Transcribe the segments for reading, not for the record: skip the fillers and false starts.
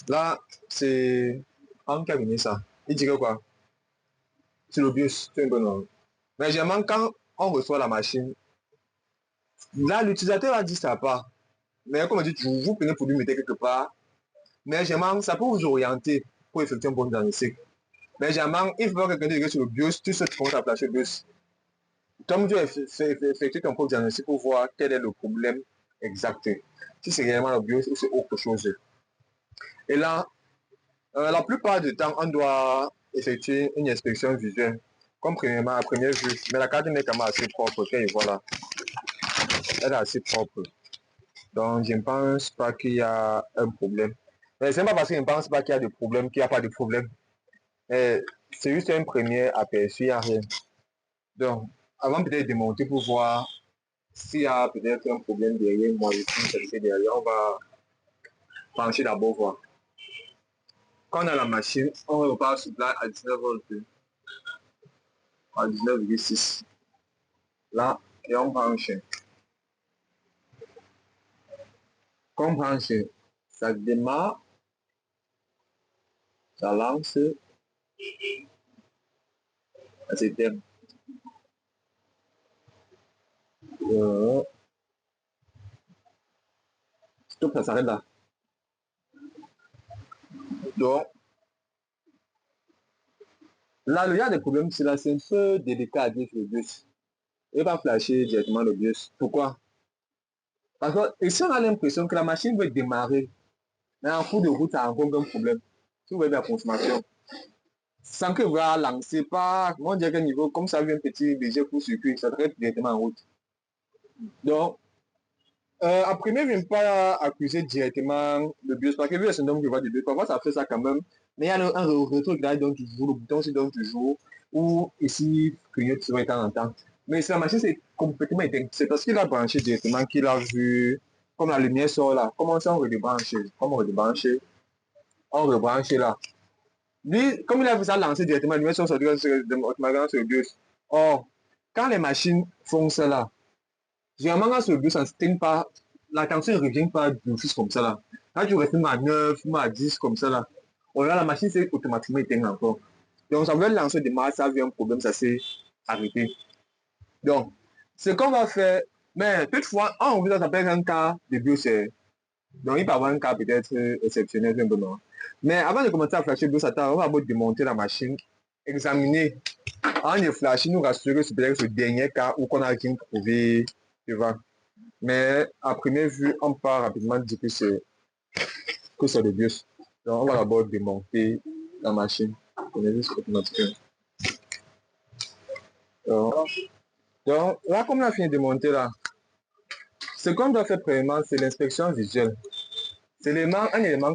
Là, c'est en cabinet ça. Il dit que quoi? C'est le BIOS, c'est un bon nom. Mais généralement, quand on reçoit la machine, là, l'utilisateur a dit ça pas. Mais comme on dit, vous prenez pour lui mettre quelque part. Mais généralement, ça peut vous orienter pour effectuer un bon diagnostic. Mais généralement, il faut que quelqu'un dise sur le BIOS, tu sais comment ça place le BIOS. Comme tu effectues ton propre diagnostic pour voir quel est le problème exact. Si c'est réellement le BIOS ou c'est autre chose. Et là, la plupart du temps, on doit effectuer une inspection visuelle. Comme premièrement, à première vue. Mais la carte est quand même assez propre. Voilà, elle est assez propre. Donc, je ne pense pas qu'il y a un problème. Mais c'est pas parce que je ne pense pas qu'il y a de problème qu'il n'y a pas de problème. C'est juste un premier aperçu, il n'y a rien. Donc, avant peut-être de monter pour voir s'il y a peut-être un problème derrière moi, derrière, on va pencher d'abord voir. Quand on a la machine, on repart sur place à 19 volts, à 19,6. Là, et on branche. Quand on branche, ça démarre, ça lance, ça s'éteint. Stop, ça s'arrête là. Donc, là, il y a des problèmes, c'est là, c'est un peu délicat à dire sur le bus. Il va flasher directement le bus. Pourquoi? Parce que ici, on a l'impression que la machine veut démarrer, mais en cours de route, ça rencontre un problème. Si vous voyez la consommation, sans que vous la lancez pas, on dirait qu'un niveau, comme ça, un petit léger court-circuit, ça traite directement en route. Donc, à première, je ne vais pas accuser directement le BIOS, parce que vu le syndrome que je vois du BIOS, parfois ça fait ça quand même, mais il y a un retour qui donne toujours, le bouton se donne toujours, ou ici, clignote souvent de temps en temps. Mais si la machine c'est complètement éteinte, c'est parce qu'il a branché directement qu'il a vu, comme la lumière sort là, comment ça on redébranche, on rebranche là. Lui, comme il a vu ça lancer directement, la lumière sort automatiquement sur le BIOS. Or, quand les machines font cela, généralement, quand sur le bus, ça ne s'éteint pas, la tension ne revient pas d'office comme ça là. Quand tu restes à 9, à 10 comme ça là, on regarde la machine c'est automatiquement éteinte encore. Donc ça veut lancer des marques, ça vient un problème, ça s'est arrêté. Donc, ce qu'on va faire, mais toutefois, on vous appelle un cas de biocère. Donc il peut avoir un cas peut-être exceptionnel, simplement. Mais avant de commencer à flasher le biocère, on va d'abord démonter la machine, examiner, en de flasher, nous rassurer sur peut-être ce dernier cas où qu'on a rien trouvé, tu vois. Mais à première vue, on peut rapidement dire que c'est le BIOS. Donc, on va d'abord démonter la machine. On est juste automatiquement. Donc, là, comme on a fini de monter là, ce qu'on doit faire premièrement, c'est l'inspection visuelle. C'est un élément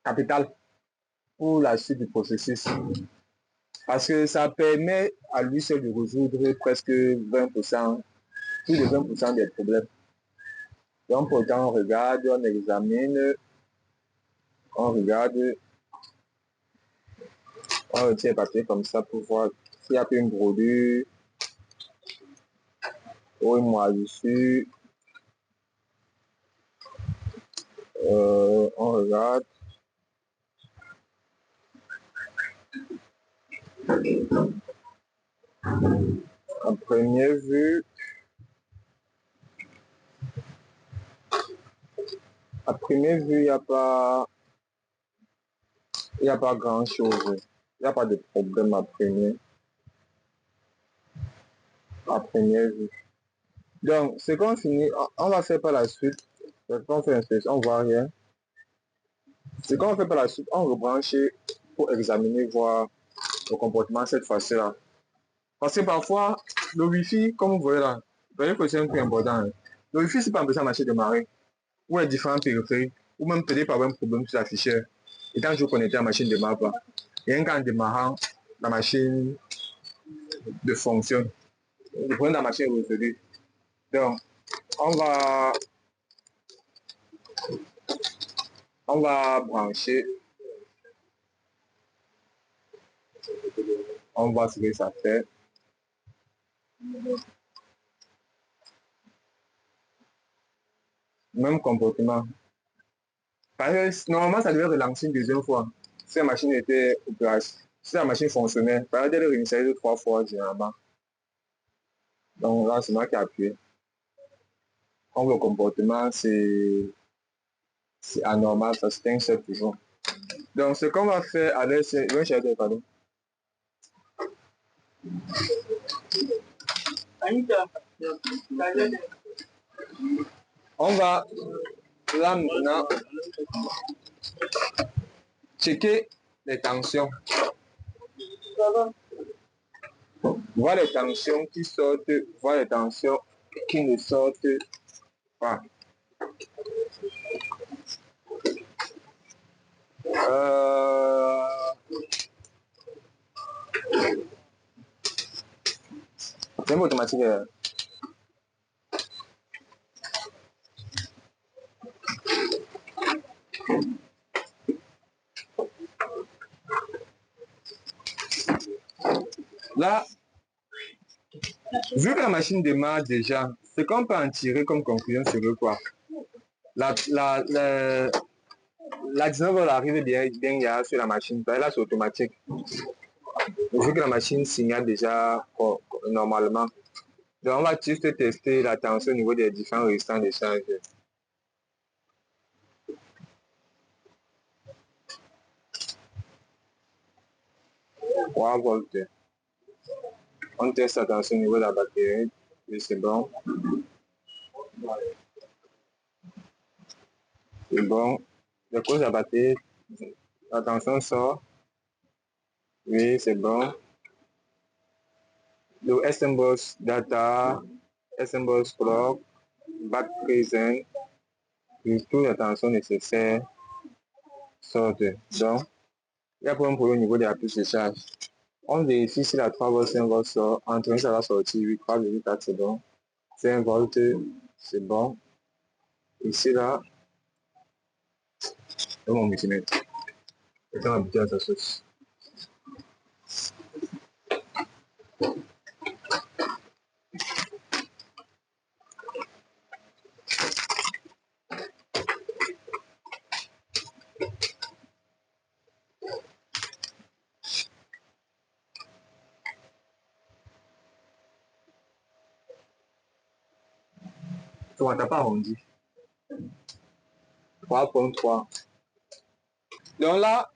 capital pour la suite du processus. Parce que ça permet à lui seul de résoudre presque 20%, plus de 20% des problèmes. Donc, pourtant, on regarde, on examine, on regarde, on retient le papier comme ça pour voir s'il y a une brodure ou une moisissure. On regarde. En première vue, il n'y a pas, grand chose. Il n'y a pas de problème à première vue. Donc, ce qu'on finit, on va faire par la suite. Quand on fait l'inspection, on ne voit rien. Ce qu'on fait par la suite, on rebranche pour examiner, voir le comportement cette fois-ci-là. Parce que parfois, le Wi-Fi, comme vous voyez là, vous voyez que c'est un peu important. Hein. Le Wi-Fi, c'est pas besoin de marcher de marée, ou les différents périphériques, ou même peut-être par un problème sur l'afficheur. Et quand je connecte à la machine de démarre pas. Et en démarrant, la machine de fonctionne. Le problème de la machine est résolu. Donc, on va brancher. On voit ce que ça fait. Même comportement. Parce que normalement, ça devait relancer une deuxième fois. Si la machine était opérationnelle, si la machine fonctionnait, il fallait le réinitialiser 3 fois généralement. Donc là, c'est moi qui ai appuyé. Comme le comportement, c'est anormal, ça s'éteint seul toujours. Donc, ce qu'on va faire avec c'est. Pardon. On va là maintenant checker les tensions. Voir les tensions qui sortent, voir les tensions qui ne sortent pas. C'est un peu automatique. Là, vu que la machine démarre déjà, ce qu'on peut en tirer comme conclusion serait quoi? La 19 va arriver bien sur la machine. Là, c'est automatique. Vu que la machine signale déjà normalement. Donc, on va juste tester la tension au niveau des différents résistants de charge. 3 volts. On teste la tension au niveau de la batterie. Et c'est bon. C'est bon. Je pose la batterie. La tension sort. Oui, c'est bon. Le SMBOSS data, SMBOSS clock, back present, et toute la tension nécessaire sortent. Donc, il n'y a pas un problème au niveau de la puce de charge. On vérifie si la 3 volts, 5 volts sort. Entre ça va sortir 8, 3,4, c'est bon. 5 volts, c'est bon. Ici, là, c'est mon multimètre. C'est un habitué à sa source. Tu ne t'as pas arrondi. 3.3. Donc là,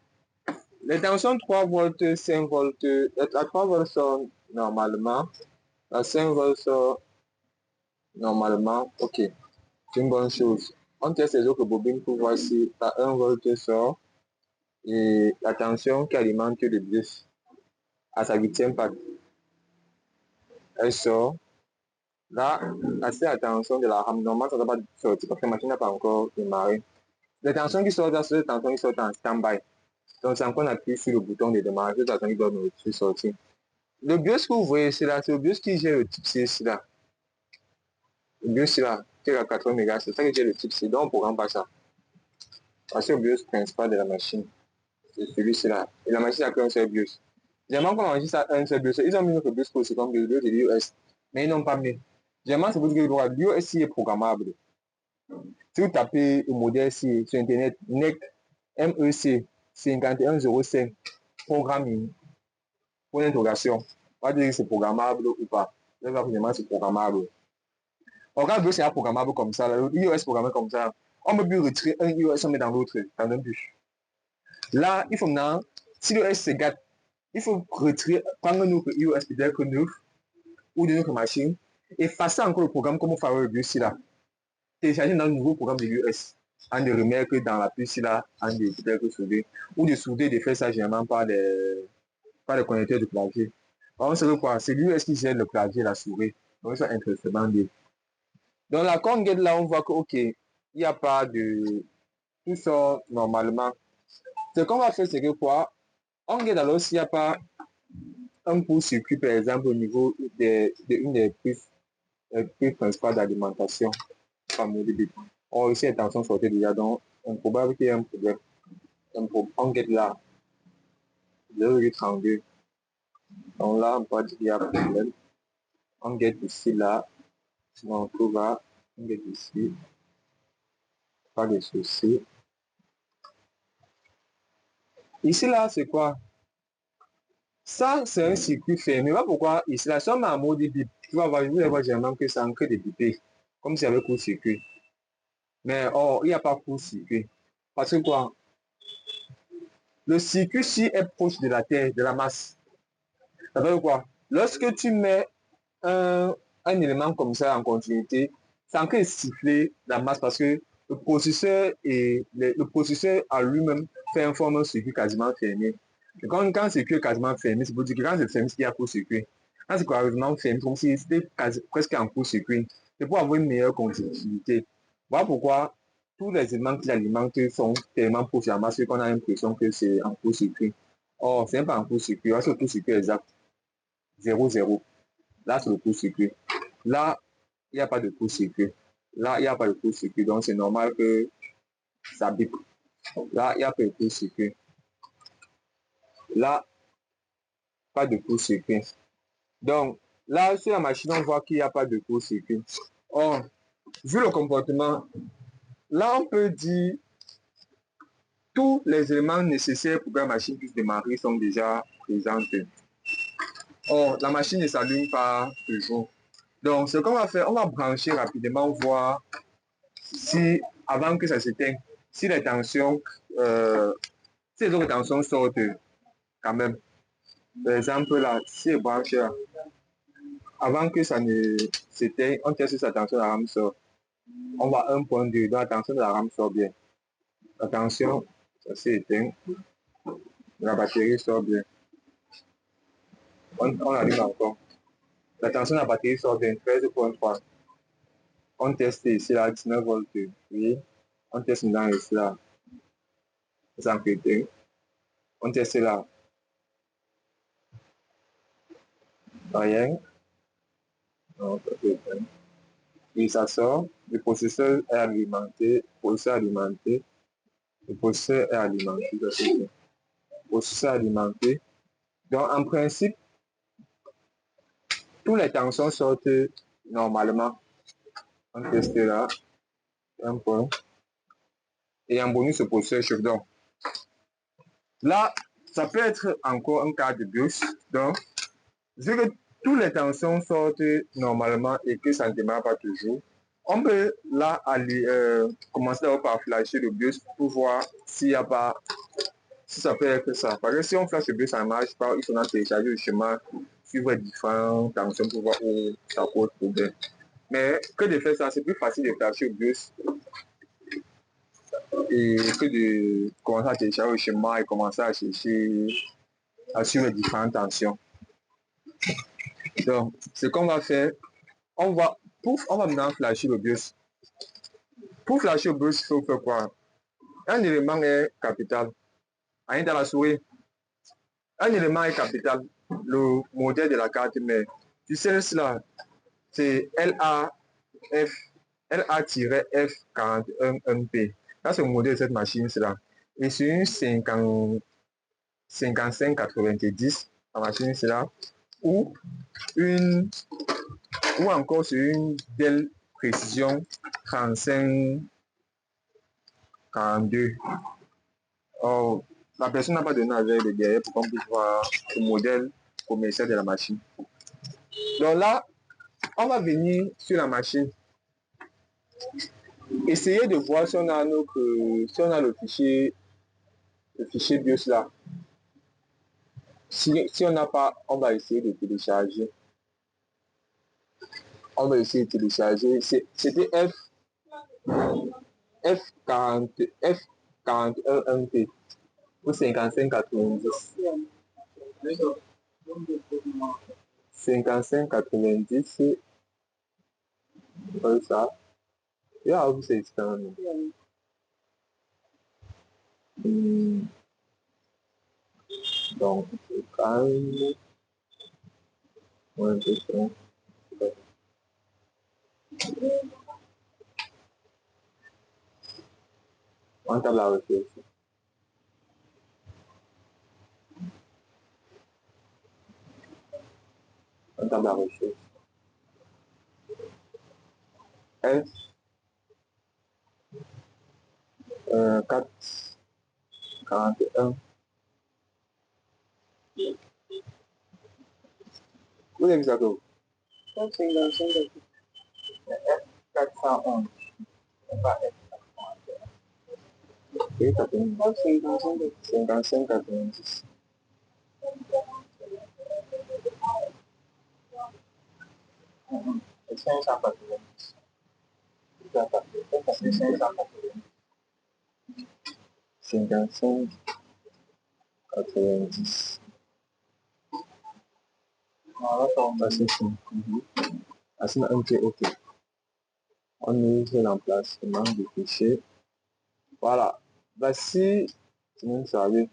les tensions 3 volts, 5 volts, la 3 volts sont normalement, la 5 volts sont normalement, ok, c'est une bonne chose. On teste les autres bobines pour voir si la 1 volt sort et la tension qui alimente le bus à sa 8e patte, elle sort. Là, assez la tension de la RAM, normalement ça ne doit pas sortir parce que la machine n'a pas encore démarré. Les tensions qui sortent, c'est les tensions qui sortent en stand-by. Donc, c'est encore on appuie sur le bouton de démarrage, les tensions qui doivent sortir. Le BIOS que vous voyez ici, là, c'est le BIOS qui gère le type C ici, là. Le BIOS là, qui est à 80 MHz, c'est ça qui gère le type C, donc on ne programme pas ça. Parce que le BIOS principal de la machine, c'est celui-ci là. Et la machine a qu'un seul BIOS. Généralement, quand on enregistre ça, un seul BIOS, ils ont mis notre BIOS pour comme le BIOS de l'US, mais ils n'ont pas mis. Généralement, c'est pour dire que l'US est programmable. Si vous tapez le modèle sur Internet, MEC 5105, programming, pour l'interrogation, on va dire que c'est programmable ou pas. Là, c'est programmable. On regarde BIOS c'est programmable comme ça, l'US programmé comme ça. On peut plus retirer un US, on met dans l'autre, dans un bus. Là, il faut maintenant, si le S se gâte, il faut retirer, prendre un autre iOS peut-être neuf ou de notre machine, et effacer encore le programme comme on fait avec le BIOS là. Télécharger dans le nouveau programme de l'US, en de remettre dans la puce là, en de peut-être souder, ou de souder, de faire ça généralement par les connecteurs de clavier. On sait quoi, c'est l'US qui gère le clavier, la souris. Donc ça intéressant. Donc la conquête là, on voit que ok, il n'y a pas de tout ça normalement. Ce qu'on va faire, c'est que quoi, on regarde alors s'il n'y a pas un court-circuit, par exemple, au niveau d'une des puces principales d'alimentation. Or, ici, attention, sortez déjà, donc, on probable qu'il y ait un problème. On regarde là, 0,32. Donc là, on peut dire qu'il y a un problème. On regarde ici, là, sinon on trouve là, on regarde ici, pas de souci. Ici, là, c'est quoi? Ça, c'est un circuit fermé. Voilà pourquoi ici, là, si on met un mot de bip, tu vas voir, vous allez voir généralement que ça en crée des bipés, comme s'il y avait court-circuit. Mais il n'y a pas court-circuit. Parce que quoi? Le circuit ci est proche de la Terre, de la masse. Ça veut dire quoi? Lorsque tu mets un élément comme ça en continuité, ça en crée siffler la masse parce que le processeur à lui-même fait un forme de circuit quasiment fermé. Et quand le circuit est quasiment fermé, c'est pour dire que quand c'est fermé, c'est qu'il y a court-circuit. Quand c'est quasiment fermé, comme si c'était presque en court-circuit. C'est pour avoir une meilleure continuité. Voilà pourquoi tous les éléments qui l'alimentent sont tellement proches de la masse qu'on a l'impression que c'est en court-circuit. Or, c'est pas en court-circuit, c'est le court-circuit exact. 0, 0. Là, c'est le court-circuit. Là, il n'y a pas de court-circuit. Là, il n'y a pas de court-circuit. Donc, c'est normal que ça bip. Là, il n'y a pas de court-circuit. Là, pas de court-circuit. Donc, là, sur la machine, on voit qu'il n'y a pas de court-circuit. Or, vu le comportement, là, on peut dire tous les éléments nécessaires pour que la machine puisse démarrer sont déjà présents. Or, la machine ne s'allume pas toujours. Donc, ce qu'on va faire, on va brancher rapidement, voir si, avant que ça s'éteigne, si les tensions, si les autres tensions sortent quand même. Par exemple, là, si les branches, avant que ça ne s'éteigne, on teste si sa tension de la rame sort. On va à 1.2, donc la tension de la rame sort bien. La tension, ça s'est éteint. La batterie sort bien. On allume encore. La tension de la batterie sort bien, 13.3. On teste ici, là, 19 volts. Oui. On teste maintenant ici, là. Ça s'éteint. On teste là. Rien. Non, ça s'éteint. Et ça sort. Le processeur est alimenté. Le processeur alimenté. Le processeur est alimenté. Le processeur alimenté. Donc, en principe, tous les tensions sortent normalement. On teste là. Un point. Et en bonus, le processeur chauffe. Donc, là, ça peut être encore un cas de BIOS. Donc, vu que tous les tensions sortent normalement et que ça ne démarre pas toujours, on peut là aller commencer par flasher le BIOS pour voir s'il n'y a pas, si ça peut être ça. Parce que si on flash le BIOS, ça ne marche pas, il faudra télécharger le schéma, suivre différentes tensions pour voir où ça pose problème. Mais que de faire ça, c'est plus facile de flasher le BIOS et que de commencer à télécharger le schéma et commencer à chercher, à suivre différentes tensions. Donc, ce qu'on va faire, on va maintenant flasher le BIOS. Pour flasher le BIOS, il faut faire quoi? Un élément est capital. Rien dans la souris. Un élément est capital. Le modèle de la carte mère. Tu sais cela, c'est LA-F41MP. Là, c'est le modèle de cette machine, cela. Et c'est une 5590, la machine, cela, ou encore sur une Dell Précision 3542. Oh, la personne n'a pas donné avec le derrière pour qu'on puisse voir le modèle commercial de la machine. Donc là, on va venir sur la machine. Essayer de voir si on a le fichier BIOS là. Si on n'a pas, on va essayer de télécharger. On va essayer de télécharger. C'était F41MP ou 5590. 5590, c'est ça. Et là, vous c'est ça. Donc, c'est calme. On tape la recherche. On tape la recherche. F 4 41 Vous avez vu ça comme F55 F411. Pas F411. F55 55 90. C'est 590. C'est 590. 55 90. Ça c'est fini. Ah, c'est ok. On ouvre l'emplacement du fichier. Voilà. Voici, c'est même ça, oui.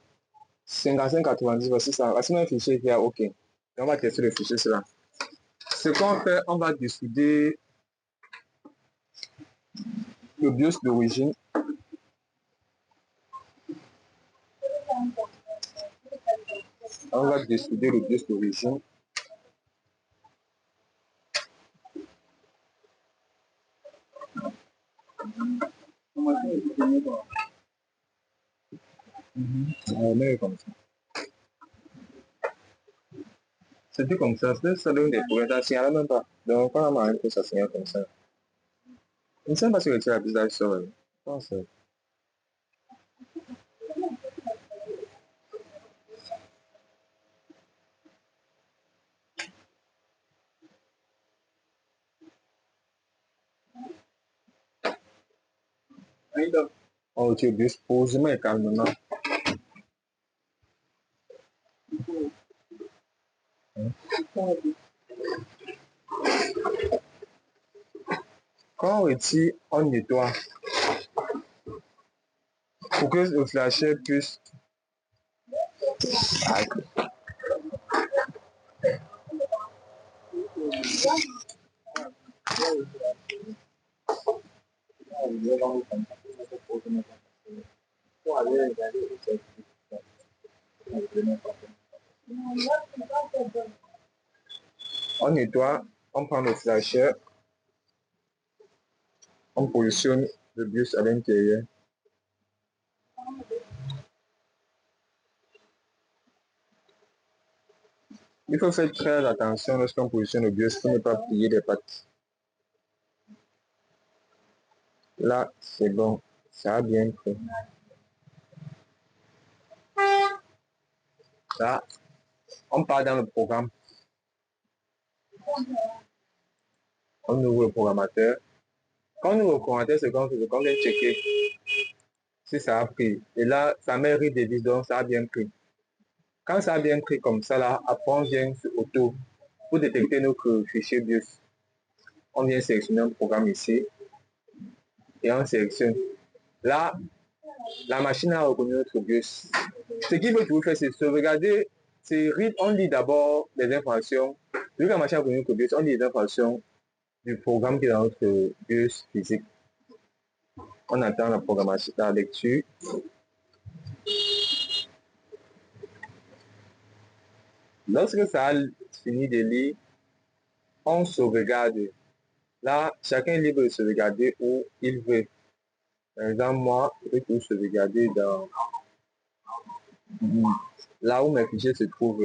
5590, voici ça. Voici un fichier qui est OK. Et on va tester le fichier cela. Ce qu'on fait, on va décider le BIOS d'origine. On va décider le BIOS d'origine. On met comme ça. C'est plus comme ça. Ça donne des problèmes. Ça ne signale même pas. Donc, on a marqué que ça signale comme ça. Je ne sais pas si tu as bizarre sur. Je pense. Oh, tu disposes, mais calmement. Quand on retire, on nettoie. Pour que le flasher puisse. On nettoie, on prend le flasher, on positionne le BIOS à l'intérieur. Il faut faire très attention lorsqu'on positionne le BIOS pour ne pas plier les pattes. Là, c'est bon, ça a bien fait. Là, on part dans le programme. On ouvre le programmateur. Quand on ouvre le programmateur, c'est quand on vient checker si ça a pris. Et là, ça met read et donc ça a bien pris. Quand ça a bien pris comme ça, là, après on vient sur Auto pour détecter notre fichier BIOS. On vient sélectionner un programme ici et on sélectionne. Là, la machine a reconnu notre BIOS. Ce qu'il faut toujours faire, c'est sauvegarder. C'est read, on lit d'abord les informations. Vu que la machine a reconnu notre BIOS, on lit les informations du programme qui est dans notre BIOS physique. On attend la programmation, la lecture. Lorsque ça a fini de lire, on sauvegarde. Là, chacun est libre de sauvegarder où il veut. Par exemple, moi, je vais tout sauvegarder dans là où mes fichiers se trouvent.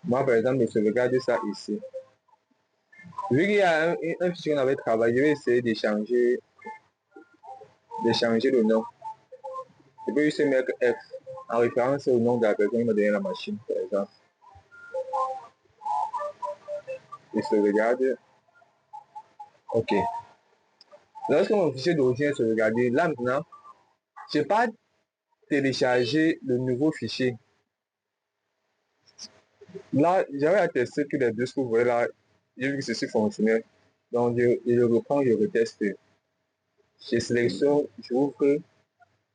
Moi, par exemple, je sauvegarde ça ici. Vu qu'il y a un fichier qu'on avait travaillé, je vais essayer d'échanger le nom. Je peux juste mettre F en référence au nom de la personne qui m'a donné la machine, par exemple. Je sauvegarde. OK. Lorsque mon fichier d'origine est sauvegardé, là maintenant, je n'ai pas téléchargé le nouveau fichier. Là, j'avais à tester que les deux que vous voyez là, j'ai vu que ceci fonctionnait. Donc, je le reprends, je reteste. Je sélectionne, je ouvre.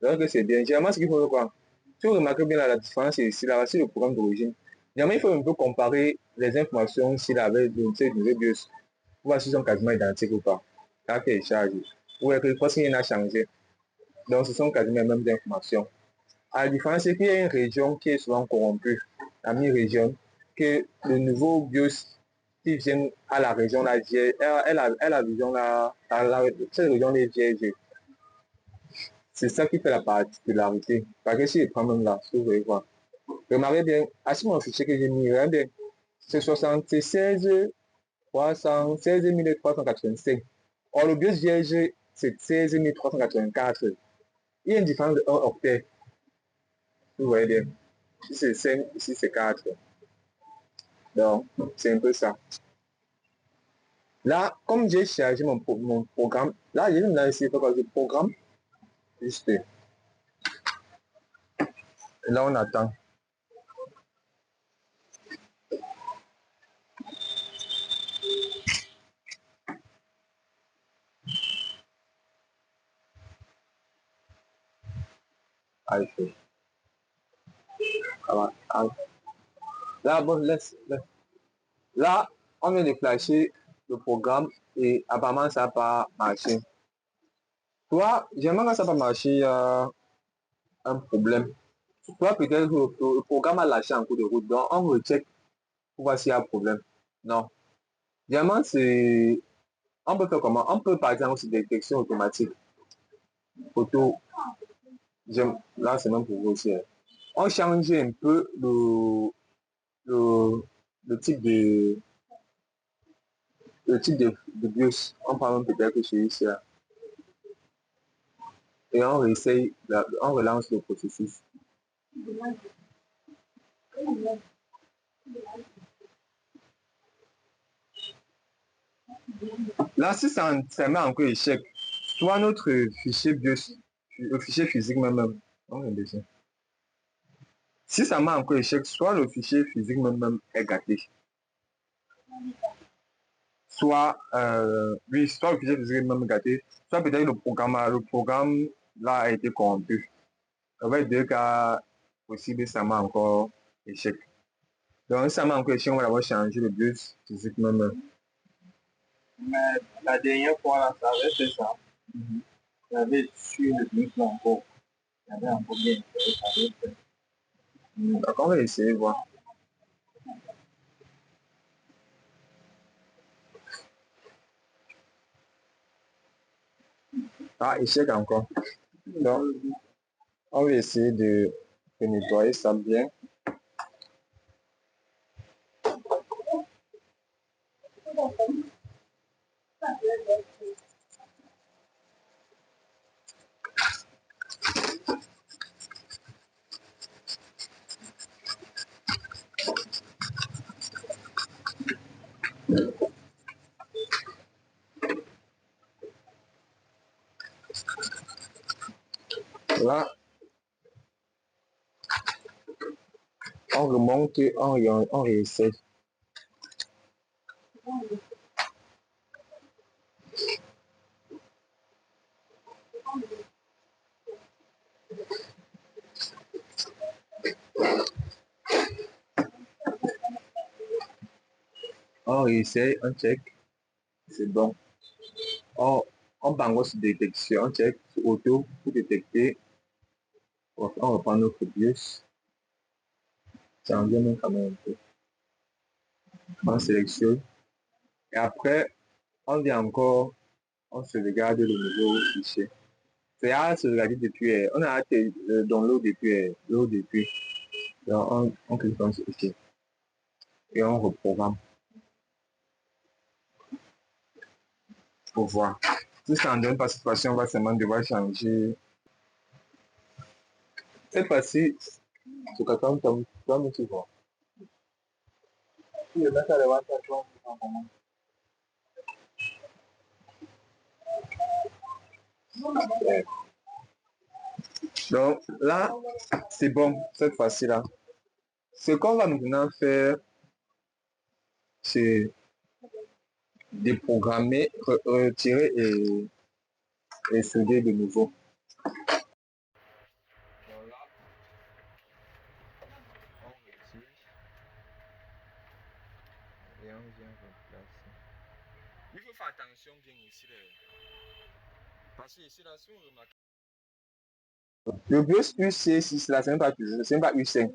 Donc, c'est bien. Généralement, ce qu'il faut quoi? Si vous remarquez bien la différence ici, là, c'est le programme d'origine. Généralement, il faut un peu comparer les informations s'il avait de nouveau BIOS. Pour voir s'ils sont quasiment identiques ou pas. Quand il télécharge. Ou est-ce qu'il y en a changé. Donc, ce sont quasiment les mêmes informations. À la différence, c'est qu'il y a une région qui est souvent corrompue, la mi-région, que le nouveau BIOS qui vient à la région là, elle a vision là, cette région est vierge. C'est ça qui fait la particularité. Parce que si je prends même là, ce que vous voyez voir. Remarquez bien, à ce moment fichier que j'ai mis, regardez bien, c'est 76 385. Or, le BIOS vierge, c'est 16 384. Il y a une différence de 1 octet. Vous voyez bien. Ici, c'est 5, ici, c'est 4. Donc, c'est un peu ça. Là, comme j'ai chargé mon programme, là, j'ai même là ici, il faut que je programme. Juste. Là, on attend. Ah, il fait. Ah, là, bon, laisse. Là, on vient de flasher le programme et apparemment, ça n'a pas marché. Toi, j'aimerais que ça n'a pas marché, il y a un problème. Toi, peut-être que le programme a lâché en cours de route. Donc, on recheck pour voir s'il y a un problème. Non. Diamant, c'est. On peut faire comment? On peut par exemple sur détection automatique. Auto. Là, c'est même pour vous aussi. Hein. On change un peu le, le type de. Le type de BIOS. On parle peut-être que celui-ci là. Et on réessaye, on relance le processus. Là, si ça met encore échec, soit notre fichier BIOS, le fichier physique même, si ça met encore échec, soit le fichier physique même est gâté, soit, oui, soit le fichier physique même est gâté, soit peut-être le programme là a été corrompu. En fait, deux cas possibles, ça met encore échec. Donc, ça met encore échec, on va d'abord changer le BIOS physique même. Mais la dernière fois, là, ça avait fait ça. J'avais su le plus encore. J'avais encore bien fait, ça avait fait. D'accord, on va essayer de voir. Ah, échec encore. Donc, on va essayer de nettoyer ça bien. Là, on remonte, on réessaie. On réessaye, on check. C'est bon. On bango sur détection, on check sur auto pour détecter. On reprend notre BIOS. Ça en vient quand même un peu. On sélectionne. Et après, on vient encore, on se regarde le nouveau fichier. C'est à se regarder depuis, on a hâté download depuis, load depuis. Donc, on clique sur OK. Et on reprogramme. Pour voir. Si ça ne donne pas cette fois-ci, on va seulement devoir changer. Cette fois-ci, c'est quand toi, tu vois. Si je mets ça devant toi, tu vas voir comment. Ouais. Donc là, c'est bon, cette fois-ci là. Ce qu'on va maintenant faire, c'est déprogrammer, retirer et souder de nouveau. Voilà. On retire et on vient replacer. Il faut faire attention bien ici. Parce que ici, là, si on remarque. Le BIOS UC6 là, c'est même pas toujours, c'est même pas U5.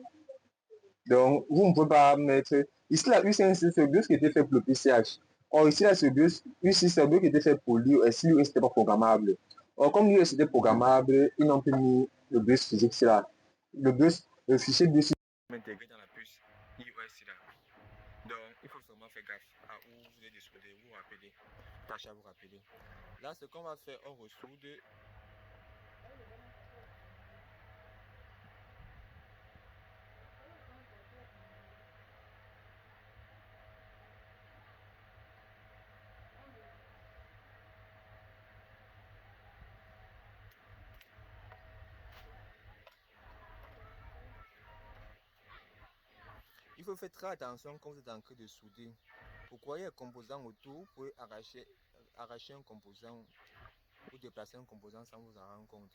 Donc, vous ne pouvez pas mettre. Ici, la U5, c'est le BIOS qui était fait pour le PCH. Or, ici, là, ce BIOS U6, c'est le BIOS qui était fait pour l'IO, et si l'IO n'était pas programmable. Or, comme l'USD programmable, ils n'ont plus mis le bus physique là. Le fichier bus intégré dans la puce iOS là. Donc, il faut vraiment faire gaffe à où vous êtes désoudé, vous rappelez, tâche à vous rappeler. Là, ce qu'on va faire, on ressoude. Il faut faire très attention quand vous êtes en train de souder. Pourquoi il y a un composant autour, vous pouvez arracher un composant ou déplacer un composant sans vous en rendre compte.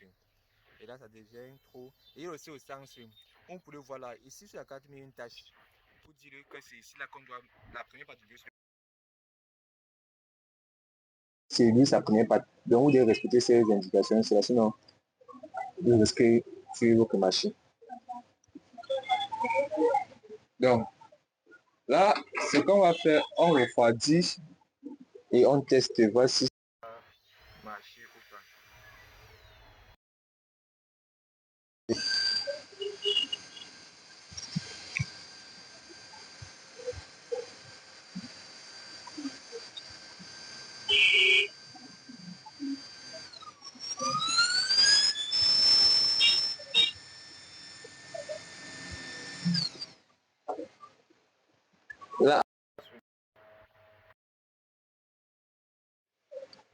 Et là, ça devient trop. Et aussi au sens, on peut le voir là. Ici, sur la carte, il y a une tâche pour dire que c'est ici là qu'on doit. La première partie du c'est lui sa première partie. Donc, vous devez respecter ces indications. C'est là, sinon, vous risquez sur votre machine. Donc, là, ce qu'on va faire, on refroidit et on teste, voir si ça va marcher ou pas. Là,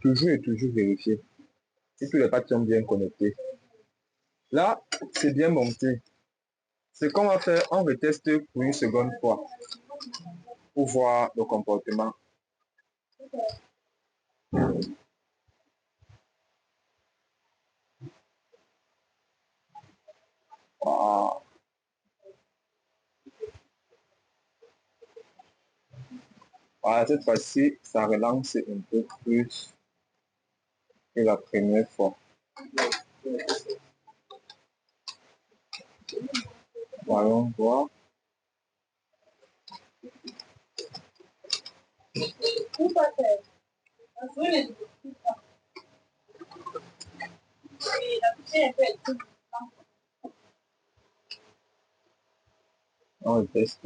toujours et toujours vérifier si tous les pattes sont bien connectés. Là, c'est bien monté. Ce qu'on va faire, on reteste pour une seconde fois pour voir le comportement. Ah. Voilà, cette fois-ci, ça relance un peu plus que la première fois. Voyons voir. On teste.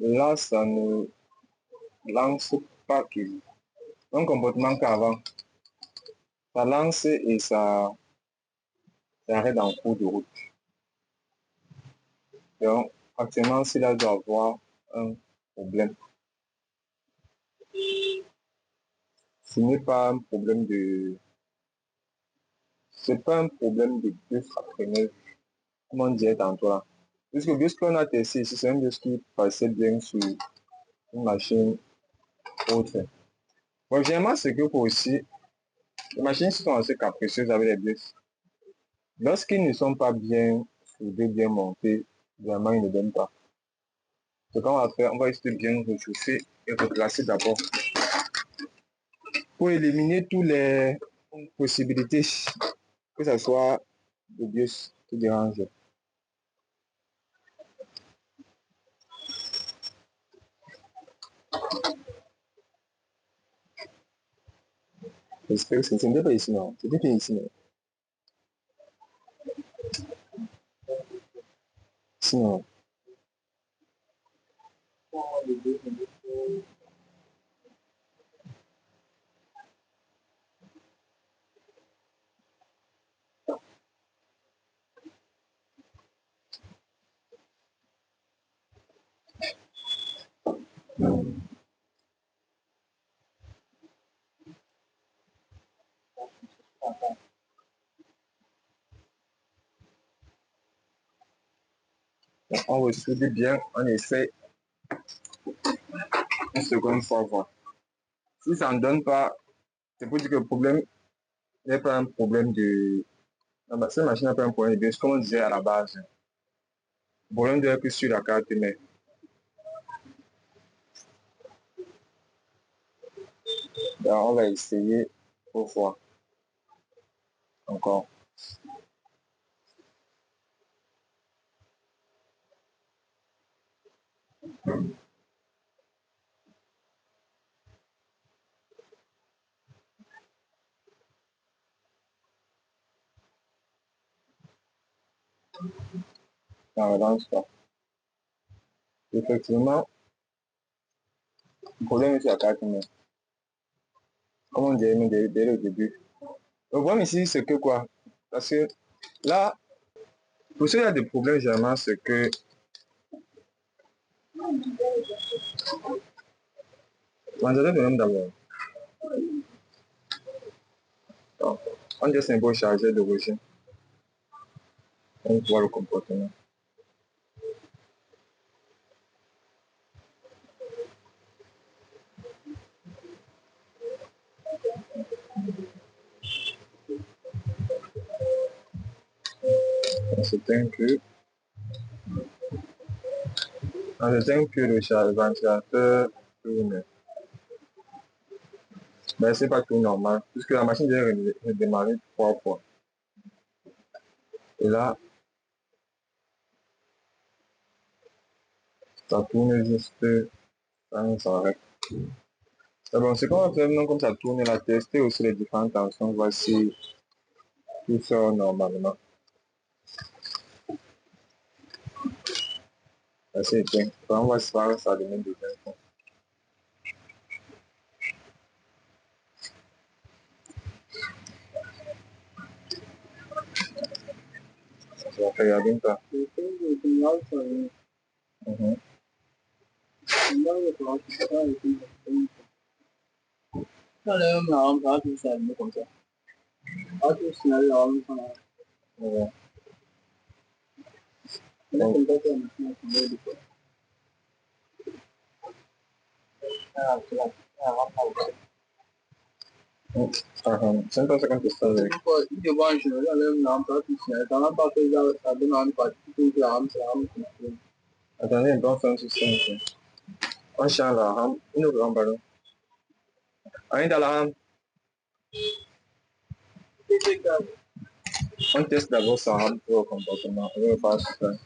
Là, ça ne lance pas plus. Un comportement qu'avant. Ça lance et ça arrête en cours de route. Donc, actuellement, cela doit avoir un problème. Ce n'est pas un problème de... C'est pas un problème de bus après neuf, comme on disait tantôt là. Puisque le bus qu'on a testé ici, c'est un bus qui passait bien sur une machine autre. Bon, généralement, c'est que pour aussi, les machines sont assez capricieuses avec les bus. Lorsqu'ils ne sont pas bien soudés, bien montés, vraiment, ils ne donnent pas. Ce qu'on va faire, on va essayer de bien rechauffer et replacer d'abord pour éliminer toutes les possibilités, que ce soit le bus qui dérange. J'espère que ce n'était pas ici, non. C'était bien ici, non. Sinon, on ressoude bien, on essaie une seconde fois voir. Si ça ne donne pas, c'est pour dire que le problème n'est pas un problème de... Cette machine n'est pas un problème de bus, comme on disait à la base. Le problème doit être sur la carte mère. Donc, on va essayer pour voir encore. Ça ne relance pas. Effectivement, le problème est sur la carte mère. Comme on disait dès le début. Le problème ici, c'est que quoi? Parce que là, pour ceux qui ont des problèmes, généralement, c'est que... L'entretien de l'homme d'abord. Donc, on dit symbole chargé d'origine. On voit le comportement. C'est inclus. C'est inclus le ventilateur tourne. Mais c'est pas tout normal, puisque la machine doit redémarrer 3 fois. Et là, ça tourne juste quand ça arrête. Bon, c'est qu'on va faire maintenant, comme ça tourne, la tester aussi les différentes tensions. Voici tout ça normalement. C'est bien. On va se faire ça demain de 20 ans. Ça va faire bien ça. Comme ça. Ah, tu sais, là, on Ouais. Sempre essa questão aí. Eu gosto, eu lembro não, para tu sei, tá lá para tu já sabe não, para tu já Attendez, então foi um sucesso. Inshallah, nous grand ballon. Ainda là, on teste d'abord ça pour le comportement. On va pas se faire.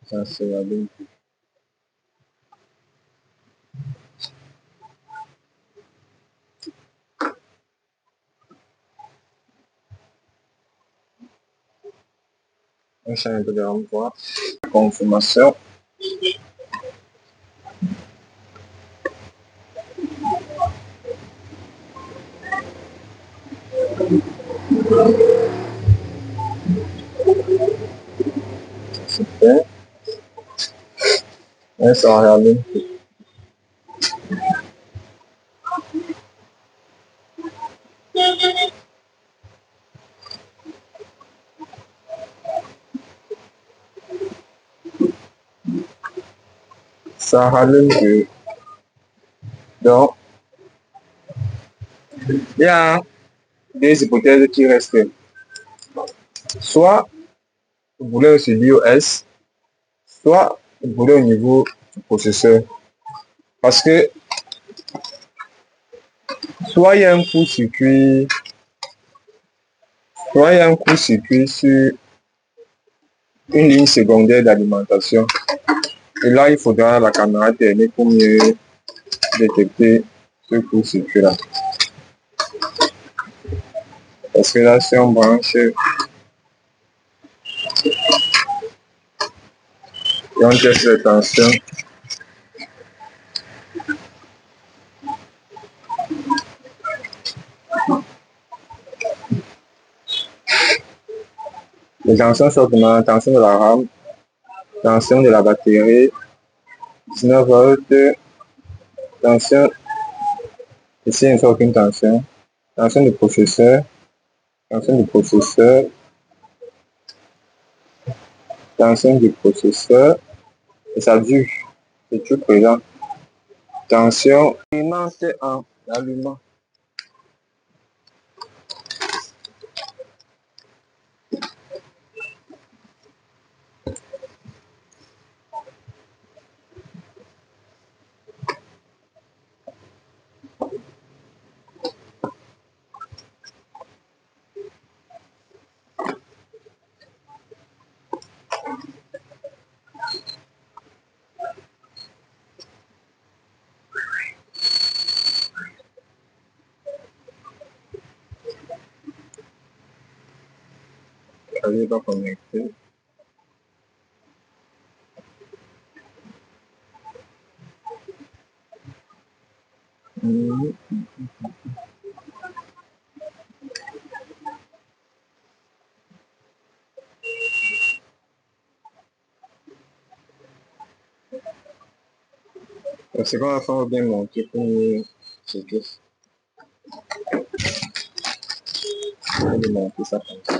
Ça c'est la bonne. On change un peu de renvoi. Confirmation. Super. Et ça va regarder. Ça rallume que. Donc, il y a des hypothèses qui restent. Soit vous voulez sur l'iOS, soit vous voulez au niveau du processeur. Parce que soit il y a un court-circuit, soit il y a un court-circuit sur une ligne secondaire d'alimentation. Et là, il faudra la caméra thermique pour mieux détecter ce court-circuit-là. Parce que là, si on branche et on teste les tensions, les tensions sont vraiment la tension de la RAM Tension de la batterie, 19 volts. Tension, ici il ne faut aucune tension. Tension du processeur. Tension du processeur. Tension du processeur. Et ça dure. C'est tout présent. Tension. Alimente en allumant. Ça n'est pas connecté. C'est qu'on va faire bien monter pour nous checker. On va monter ça comme ça.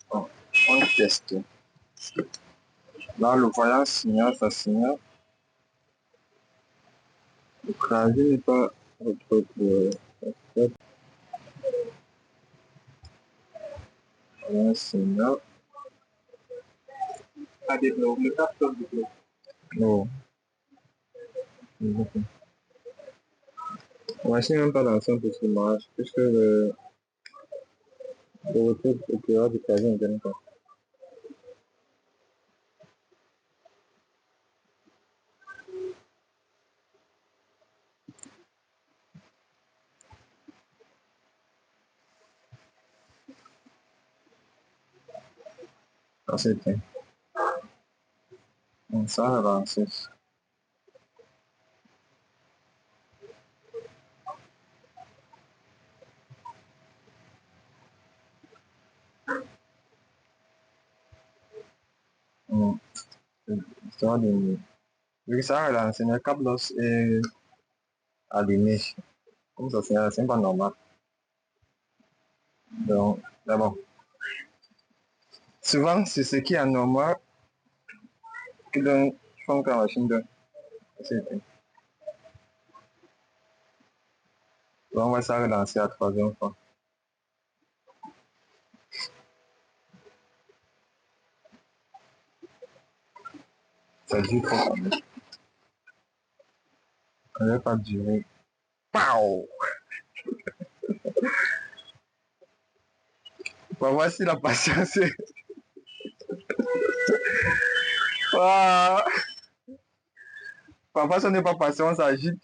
Bon, on teste. Là, le voyant signale, ça signale. Le clavier n'est pas retrouvé. Voyant signal. Ça développe, le capteur développe. Non. On machine même pas dans le son pour ce marche, puisque le retour éclairage du clavier ne donne pas. Ah, c'est bien. Donc ça va avancer. Histoire de... Vu que ça va lancer, le câble est allumé. Comme ça, c'est pas normal. Donc, d'abord, souvent, c'est ce qui est anormal qui donne font que la machine donne. C'est éteint. Donc, on va ça relancer à la troisième fois. Ça dure trop quand même. Ça ne va pas durer. Pow! Bon, voici la patience. Ah, parfois, si on n'est pas patient, on s'agite.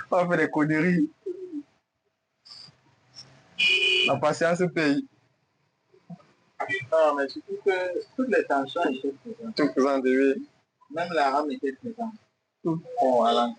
On fait des conneries. La patience paye. Non, mais surtout que toutes les tensions étaient présentes. Tout présent de lui. Même la rame était présente. Tout, bon, à